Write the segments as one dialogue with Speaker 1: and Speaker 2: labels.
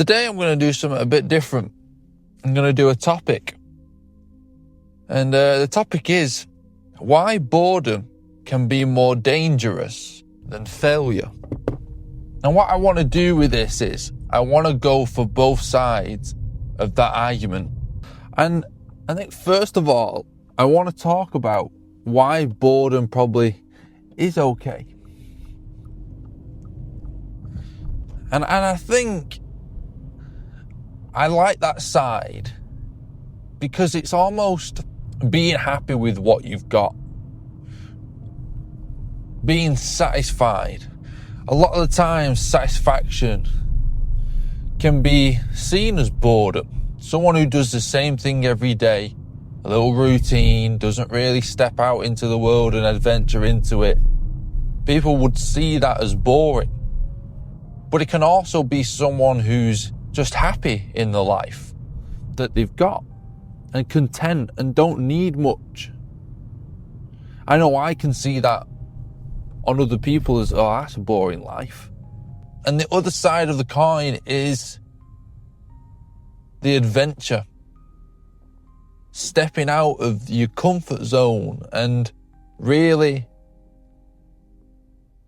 Speaker 1: Today I'm going to do something a bit different. I'm going to do a topic. And the topic is why boredom can be more dangerous than failure. And what I want to do with this is I want to go for both sides of that argument. And I think first of all, I want to talk about why boredom probably is okay. And I think I like that side because it's almost being happy with what you've got. Being satisfied. A lot of the time, satisfaction can be seen as boredom. Someone who does the same thing every day, a little routine, doesn't really step out into the world and adventure into it. People would see that as boring. But it can also be someone who's just happy in the life that they've got and content and don't need much. I know I can see that on other people as, oh, that's a boring life. And the other side of the coin is the adventure. Stepping out of your comfort zone and really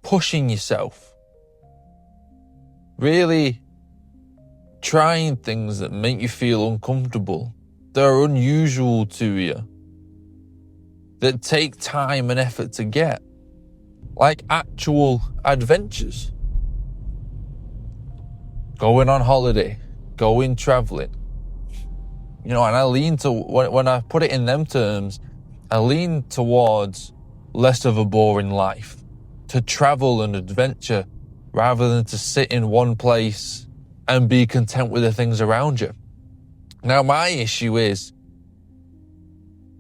Speaker 1: pushing yourself. Really trying things that make you feel uncomfortable, that are unusual to you, that take time and effort to get, like actual adventures. Going on holiday, going traveling. And I lean to, when I put it in them terms, I lean towards less of a boring life, to travel and adventure rather than to sit in one place and be content with the things around you. Now, my issue is,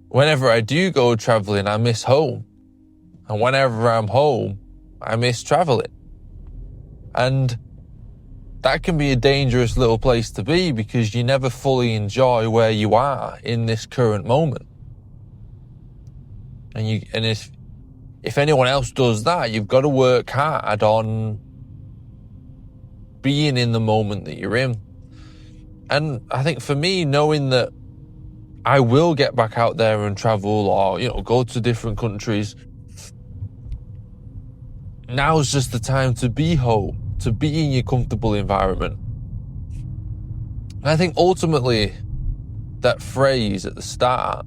Speaker 1: whenever I do go traveling, I miss home. And whenever I'm home, I miss traveling. And that can be a dangerous little place to be because you never fully enjoy where you are in this current moment. And if anyone else does that, you've got to work hard on being in the moment that you're in. And I think for me, knowing that I will get back out there and travel or, go to different countries, now's just the time to be home, to be in your comfortable environment. And I think ultimately that phrase at the start,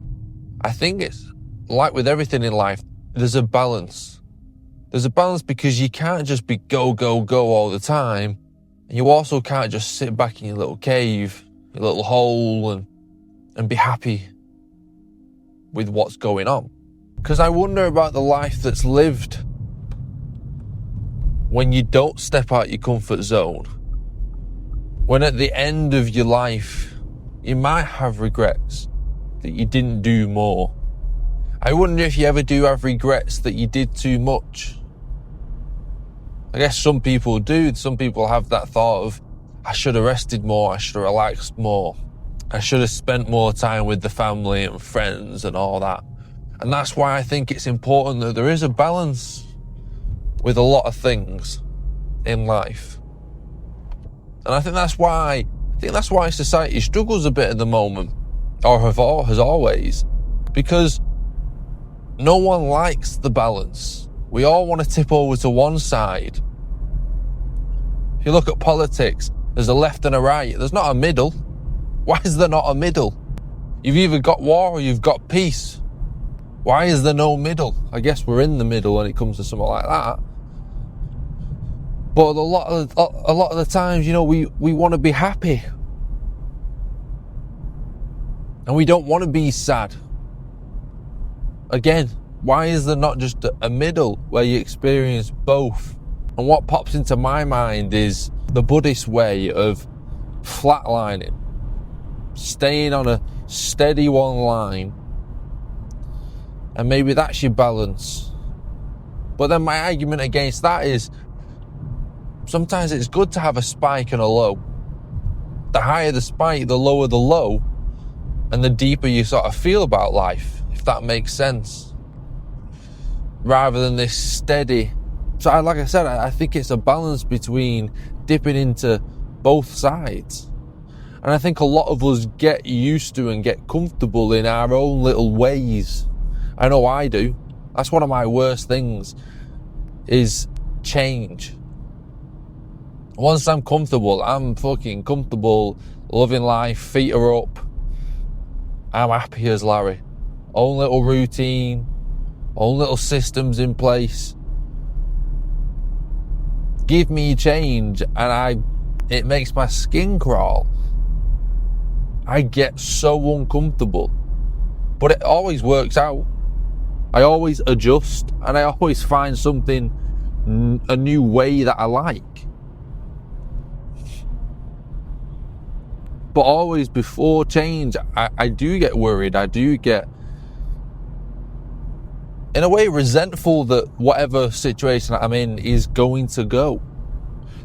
Speaker 1: I think it's like with everything in life, there's a balance. There's a balance because you can't just be go, go, go all the time. And you also can't just sit back in your little cave, your little hole and be happy with what's going on. Because I wonder about the life that's lived when you don't step out your comfort zone. When at the end of your life, you might have regrets that you didn't do more. I wonder if you ever do have regrets that you did too much. I guess some people do. Some people have that thought of, I should have rested more, I should have relaxed more, I should have spent more time with the family and friends and all that. And that's why I think it's important that there is a balance with a lot of things in life. And I think that's why society struggles a bit at the moment, or has always, because no one likes the balance. We all want to tip over to one side. If you look at politics, there's a left and a right. There's not a middle. Why is there not a middle? You've either got war or you've got peace. Why is there no middle? I guess we're in the middle when it comes to something like that. But a lot of the times, we want to be happy. And we don't want to be sad. Again, why is there not just a middle where you experience both? And what pops into my mind is the Buddhist way of flatlining, staying on a steady one line. And maybe that's your balance. But then my argument against that is sometimes it's good to have a spike and a low. The higher the spike, the lower the low, and the deeper you sort of feel about life, if that makes sense. Rather than this steady. So like I said, I think it's a balance between dipping into both sides. And I think a lot of us get used to and get comfortable in our own little ways. I know I do. That's one of my worst things, is change. Once I'm comfortable, I'm fucking comfortable, loving life, feet are up. I'm happy as Larry. Own little routine, own little systems in place. Give me change and it makes my skin crawl. I get so uncomfortable. But it always works out. I always adjust and I always find something, a new way that I like. But always before change, I do get worried. I do get, in a way, resentful that whatever situation I'm in is going to go.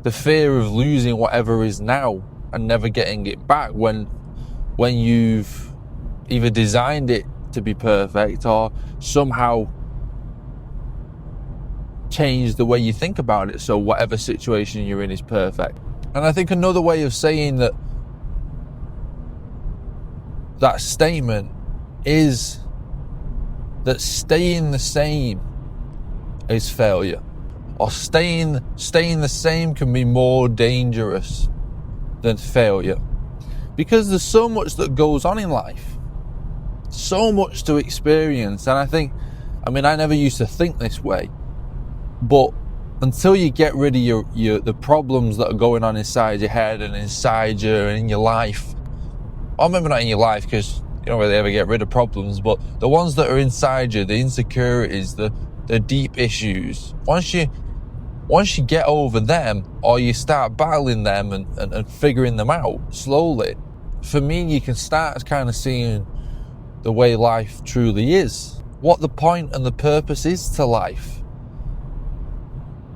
Speaker 1: The fear of losing whatever is now and never getting it back when you've either designed it to be perfect or somehow changed the way you think about it so whatever situation you're in is perfect. And I think another way of saying that statement is that staying the same is failure, or staying the same can be more dangerous than failure, because there's so much that goes on in life, so much to experience. And I never used to think this way, but until you get rid of the problems that are going on inside your head and inside you and in your life, or maybe not in your life because you don't really ever get rid of problems, but the ones that are inside you, the insecurities, the deep issues, once you get over them or you start battling them and figuring them out slowly, for me, you can start kind of seeing the way life truly is, what the point and the purpose is to life.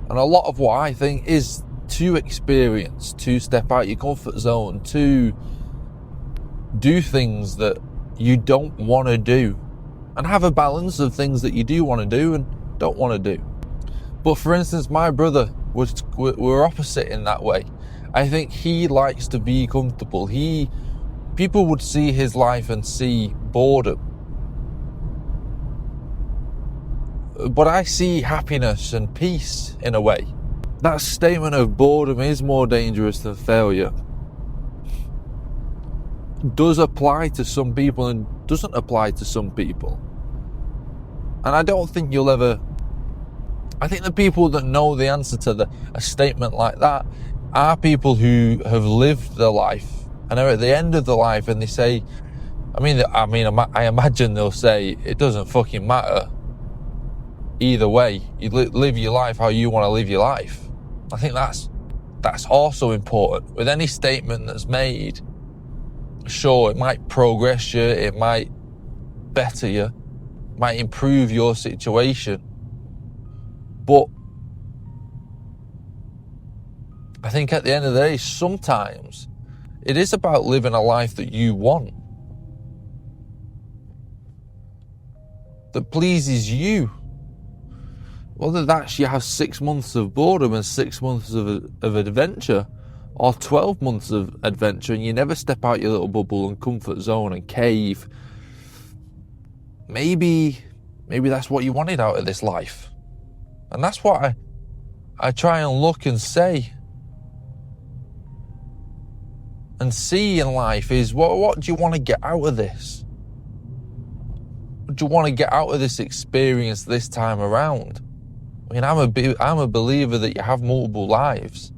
Speaker 1: And a lot of what I think is to experience, to step out your comfort zone, to do things that you don't want to do, and have a balance of things that you do want to do and don't want to do. But for instance, my brother we're opposite in that way. I think he likes to be comfortable. People would see his life and see boredom, but I see happiness and peace in a way. That statement of boredom is more dangerous than failure does apply to some people and doesn't apply to some people. And I don't think I think the people that know the answer to a statement like that are people who have lived their life and are at the end of the life, and they say, I imagine they'll say, it doesn't fucking matter either way. You live your life how you want to live your life. I think that's also important with any statement that's made. Sure, it might progress you, it might better you, might improve your situation, but I think at the end of the day, sometimes it is about living a life that you want, that pleases you. Whether that's you have 6 months of boredom and 6 months of adventure, or 12 months of adventure, and you never step out your little bubble and comfort zone and cave. Maybe that's what you wanted out of this life. And that's what I try and look and say and see in life is, what do you want to get out of this? What do you want to get out of this experience this time around? I mean, I'm a believer that you have multiple lives.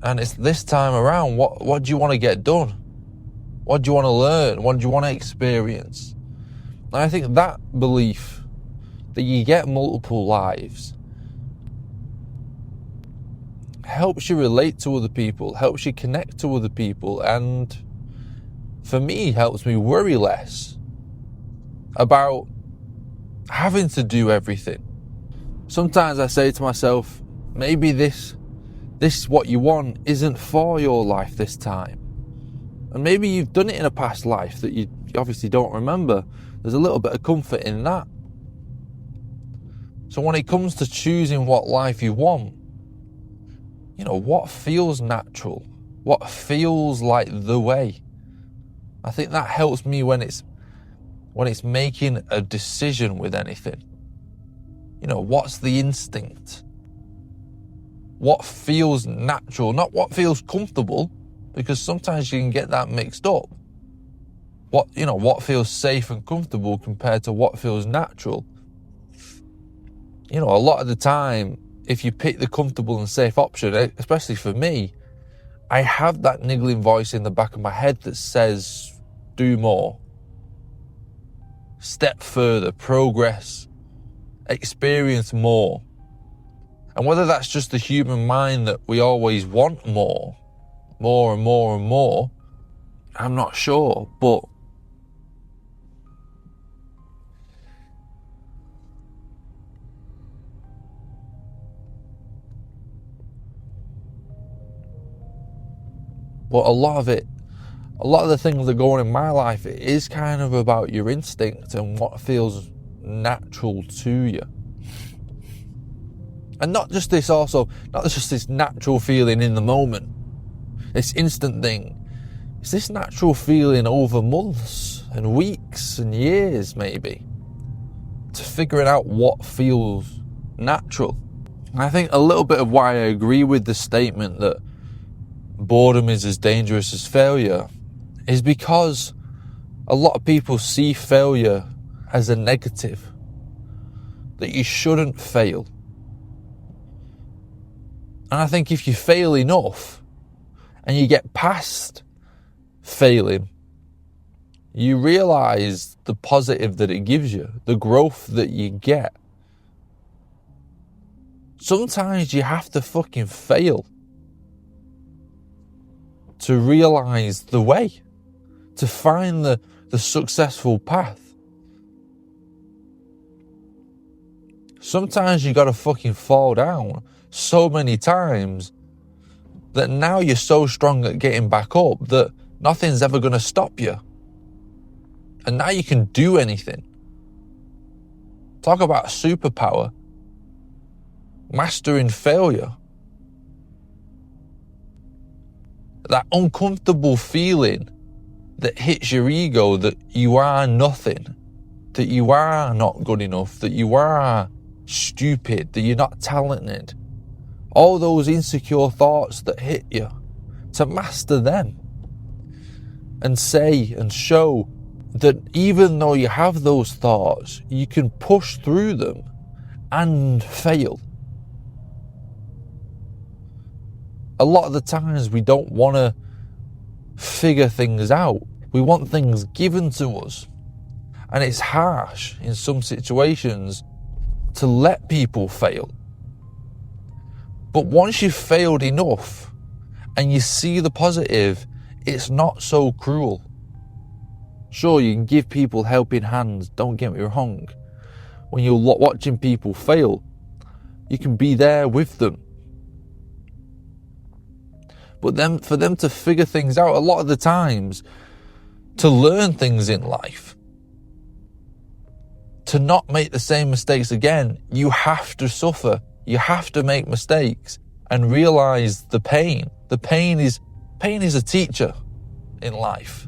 Speaker 1: And it's this time around, what do you want to get done? What do you want to learn? What do you want to experience? And I think that belief that you get multiple lives helps you relate to other people, helps you connect to other people, and for me, helps me worry less about having to do everything. Sometimes I say to myself, maybe this what you want isn't for your life this time. And maybe you've done it in a past life that you obviously don't remember. There's a little bit of comfort in that. So when it comes to choosing what life you want, what feels natural, what feels like the way. I think that helps me when it's making a decision with anything. What's the instinct? What feels natural, not what feels comfortable, because sometimes you can get that mixed up. What feels safe and comfortable compared to what feels natural. A lot of the time, if you pick the comfortable and safe option, especially for me, I have that niggling voice in the back of my head that says, do more, step further, progress, experience more. And whether that's just the human mind that we always want more and more and more, I'm not sure. But a lot of the things that go on in my life, it is kind of about your instinct and what feels natural to you. And not just this natural feeling in the moment, this instant thing. It's this natural feeling over months and weeks and years, maybe, to figuring out what feels natural. And I think a little bit of why I agree with the statement that boredom is as dangerous as failure is because a lot of people see failure as a negative, that you shouldn't fail. And I think if you fail enough and you get past failing, you realize the positive that it gives you, the growth that you get. Sometimes you have to fucking fail to realize the way, to find the successful path. Sometimes you gotta fucking fall down so many times that now you're so strong at getting back up that nothing's ever gonna stop you. And now you can do anything. Talk about superpower. Mastering failure. That uncomfortable feeling that hits your ego that you are nothing, that you are not good enough, that you are stupid, that you're not talented. All those insecure thoughts that hit you, to master them and say and show that even though you have those thoughts, you can push through them and fail. A lot of the times we don't want to figure things out. We want things given to us. And it's harsh in some situations to let people fail. But once you've failed enough and you see the positive, it's not so cruel. Sure, you can give people helping hands, don't get me wrong. When you're watching people fail, you can be there with them. But then for them to figure things out, a lot of the times, to learn things in life, to not make the same mistakes again, you have to suffer. You have to make mistakes and realize the pain. The pain is a teacher in life.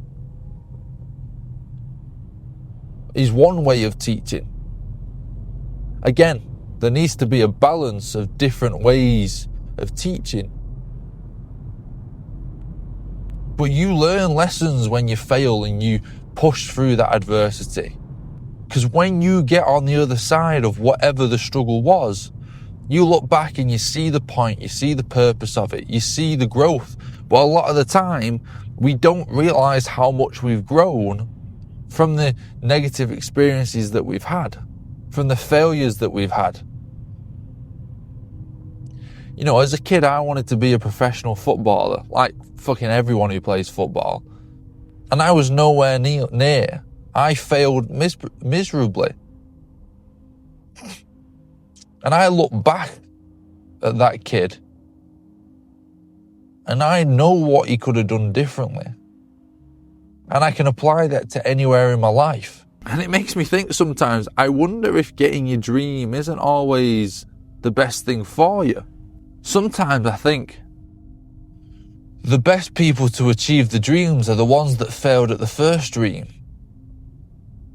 Speaker 1: Is one way of teaching. Again, there needs to be a balance of different ways of teaching. But you learn lessons when you fail and you push through that adversity. Because when you get on the other side of whatever the struggle was, you look back and you see the point, you see the purpose of it, you see the growth. But a lot of the time, we don't realize how much we've grown from the negative experiences that we've had, from the failures that we've had. You know, as a kid, I wanted to be a professional footballer, like fucking everyone who plays football. And I was nowhere near. I failed miserably. And I look back at that kid and I know what he could have done differently. And I can apply that to anywhere in my life. And it makes me think sometimes, I wonder if getting your dream isn't always the best thing for you. Sometimes I think the best people to achieve the dreams are the ones that failed at the first dream.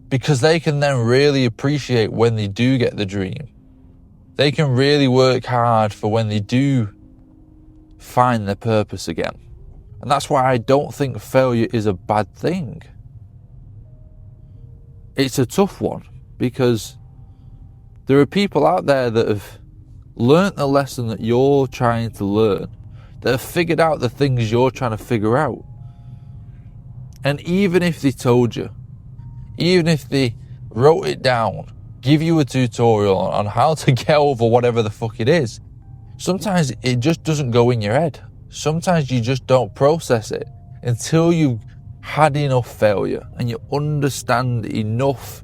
Speaker 1: Because they can then really appreciate when they do get the dream. They can really work hard for when they do find their purpose again. And that's why I don't think failure is a bad thing. It's a tough one, because there are people out there that have learnt the lesson that you're trying to learn, that have figured out the things you're trying to figure out. And even if they told you, even if they wrote it down, give you a tutorial on how to get over whatever the fuck it is, sometimes it just doesn't go in your head. Sometimes you just don't process it until you've had enough failure and you understand enough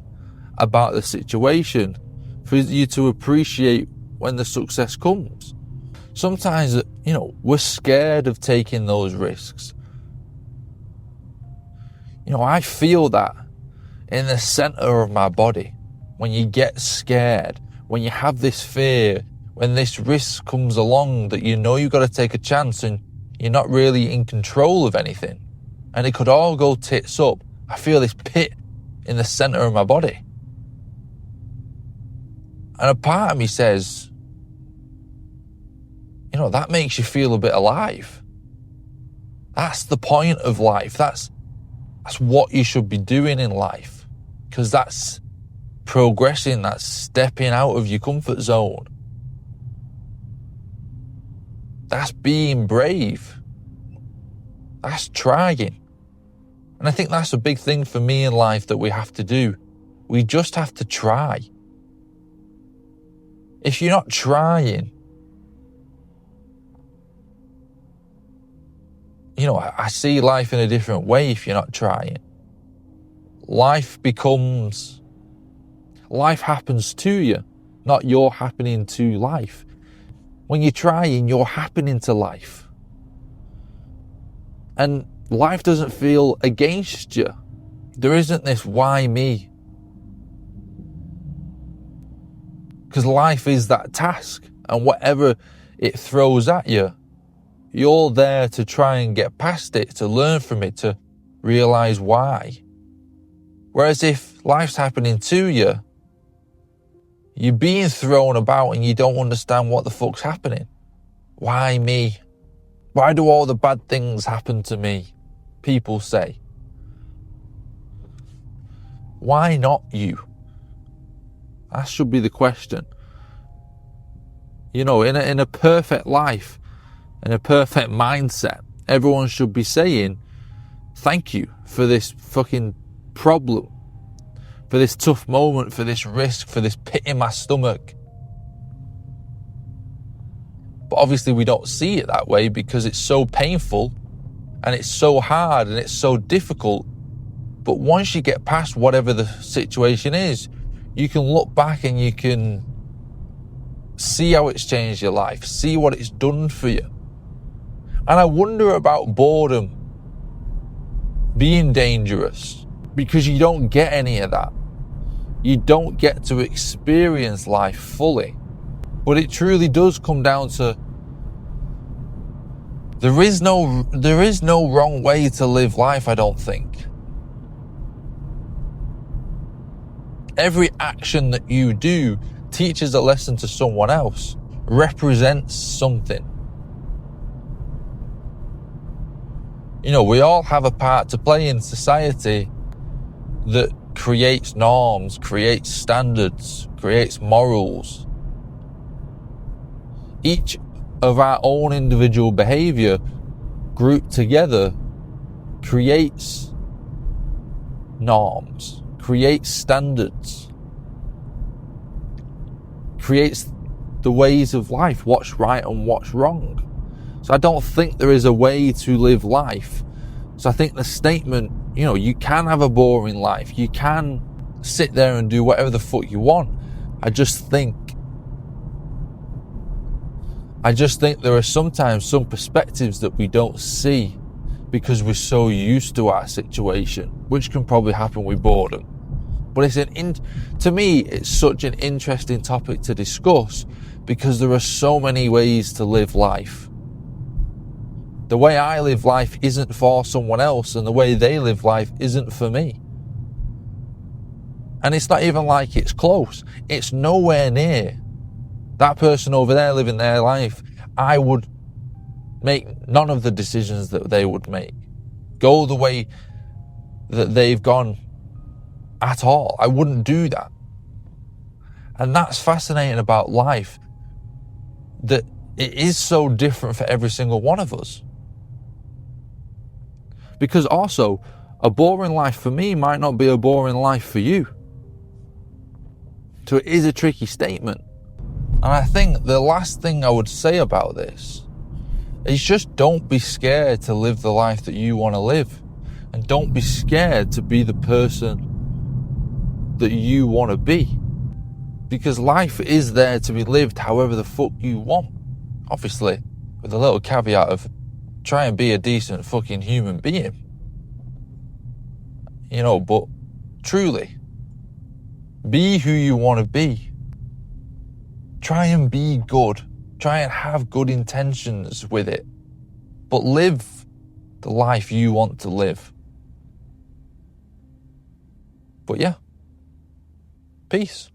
Speaker 1: about the situation for you to appreciate when the success comes. Sometimes, we're scared of taking those risks. I feel that in the center of my body. When you get scared, when you have this fear, when this risk comes along that you've got to take a chance and you're not really in control of anything, and it could all go tits up, I feel this pit in the center of my body. And a part of me says, that makes you feel a bit alive. That's the point of life. That's what you should be doing in life. Because that's progressing, that's stepping out of your comfort zone. That's being brave. That's trying. And I think that's a big thing for me in life that we have to do. We just have to try. If you're not trying, I see life in a different way if you're not trying. Life happens to you, not you're happening to life. When you're trying, you're happening to life. And life doesn't feel against you. There isn't this why me. Because life is that task, and whatever it throws at you, you're there to try and get past it, to learn from it, to realize why. Whereas if life's happening to you, you're being thrown about and you don't understand what the fuck's happening. Why me? Why do all the bad things happen to me? People say. Why not you? That should be the question. In a perfect life, in a perfect mindset, everyone should be saying, thank you for this fucking problem, for this tough moment, for this risk, for this pit in my stomach. But obviously we don't see it that way because it's so painful and it's so hard and it's so difficult. But once you get past whatever the situation is, you can look back and you can see how it's changed your life, see what it's done for you. And I wonder about boredom being dangerous, because you don't get any of that. You don't get to experience life fully. But it truly does come down to there is no wrong way to live life, I don't think. Every action that you do teaches a lesson to someone else, represents something. We all have a part to play in society that creates norms, creates standards, creates morals. Each of our own individual behavior grouped together creates norms, creates standards, creates the ways of life, what's right and what's wrong. So I don't think there is a way to live life. So I think the statement, you can have a boring life. You can sit there and do whatever the fuck you want. I just think there are sometimes some perspectives that we don't see because we're so used to our situation, which can probably happen with boredom. But to me, it's such an interesting topic to discuss because there are so many ways to live life The way I live life isn't for someone else, and the way they live life isn't for me. And it's not even like it's close. It's nowhere near. That person over there living their life, I would make none of the decisions that they would make. Go the way that they've gone at all. I wouldn't do that. And that's fascinating about life, that it is so different for every single one of us. Because also, a boring life for me might not be a boring life for you. So it is a tricky statement. And I think the last thing I would say about this is just don't be scared to live the life that you want to live. And don't be scared to be the person that you want to be. Because life is there to be lived however the fuck you want. Obviously, with a little caveat of try and be a decent fucking human being. You know, but truly, be who you want to be. Try and be good. Try and have good intentions with it. But live the life you want to live. But yeah, peace.